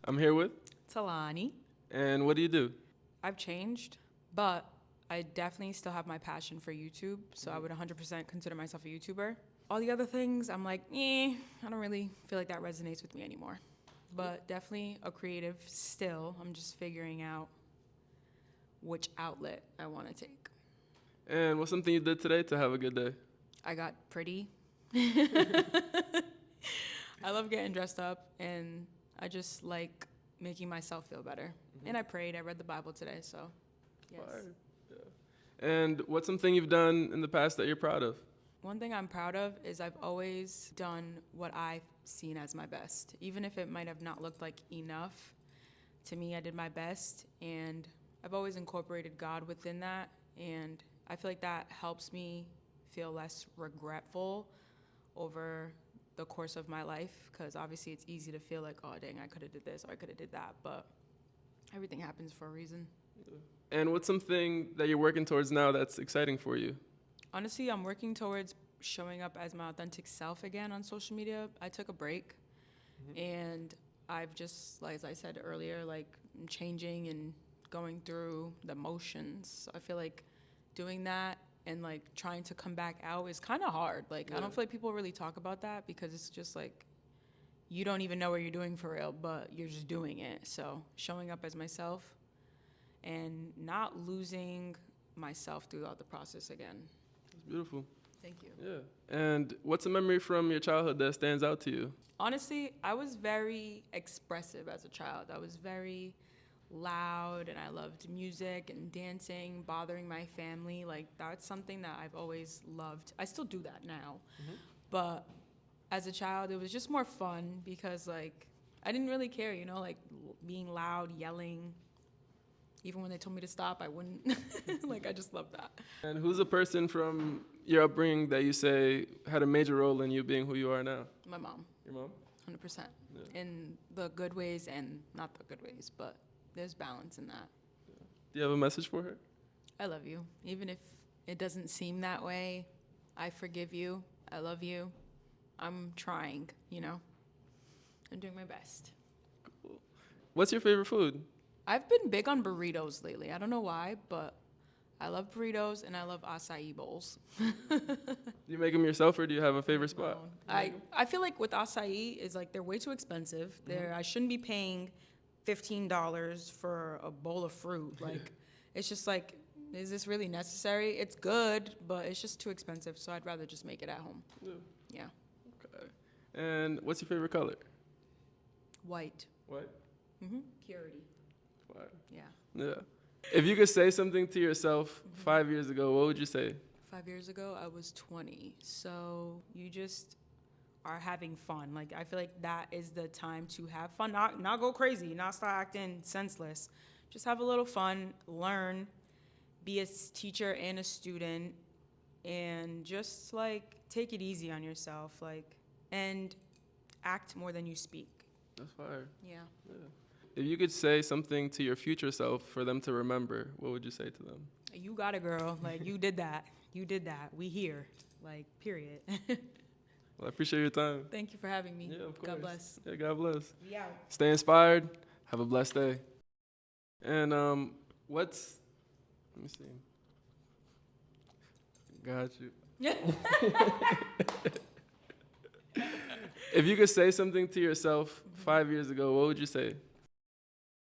I'm here with. Tolani. And what do you do? I've changed, but I definitely still have my passion for YouTube, so I would 100% consider myself a YouTuber. All the other things, I'm like, I don't really feel like that resonates with me anymore. But definitely a creative still. I'm just figuring out which outlet I want to take. And what's something you did today to have a good day? I got pretty. I love getting dressed up, and I just like making myself feel better. And I prayed. I read the Bible today, so yes. Fire. Yeah. And what's something you've done in the past that you're proud of? One thing I'm proud of is I've always done what I've seen as my best. Even if it might have not looked like enough, to me, I did my best. And I've always incorporated God within that. And I feel like that helps me feel less regretful over the course of my life. Because obviously it's easy to feel like, oh, dang, I could have did this or I could have did that. But everything happens for a reason. And what's something that you're working towards now that's exciting for you? Honestly, I'm working towards showing up as my authentic self again on social media. I took a break, and I've just, like as I said earlier, like I'm changing and going through the motions. So I feel like doing that and like trying to come back out is kind of hard. Like I don't feel like people really talk about that because it's just like you don't even know what you're doing for real, but you're just doing it. So showing up as myself and not losing myself throughout the process again. It's beautiful. Thank you. Yeah. And what's a memory from your childhood that stands out to you? Honestly, I was very expressive as a child. I was very loud, and I loved music and dancing, bothering my family. Like, that's something that I've always loved. I still do that now. But as a child, it was just more fun because, like, I didn't really care, you know, like being loud, yelling. Even when they told me to stop, I wouldn't. Like, I just love that. And who's a person from your upbringing that you say had a major role in you being who you are now? My mom, Your mom? 100%. Yeah. In the good ways and not the good ways, but there's balance in that. Do you have a message for her? I love you. Even if it doesn't seem that way, I forgive you. I love you. I'm trying, you know? I'm doing my best. Cool. What's your favorite food? I've been big on burritos lately. I don't know why, but I love burritos and I love acai bowls. Do you make them yourself or do you have a favorite spot? I feel like with acai is like they're way too expensive. I shouldn't be paying $15 for a bowl of fruit. Like it's just like, is this really necessary? It's good, but it's just too expensive. So I'd rather just make it at home. Yeah. Okay. And what's your favorite color? White. White. Purity. Fire. Yeah. Yeah. If you could say something to yourself 5 years ago, what would you say? 5 years ago, I was 20. So you just are having fun. Like, I feel like that is the time to have fun. Not go crazy, not start acting senseless. Just have a little fun, learn, be a teacher and a student, and just, like, take it easy on yourself, like, and act more than you speak. That's fire. Yeah. If you could say something to your future self for them to remember, what would you say to them? You got it, girl. Like, you did that. You did that. We here. Like, period. Well, I appreciate your time. Thank you for having me. Yeah, of course. God bless. Yeah, God bless. Yeah. Stay inspired. Have a blessed day. And let me see. Got you. If you could say something to yourself 5 years ago, what would you say?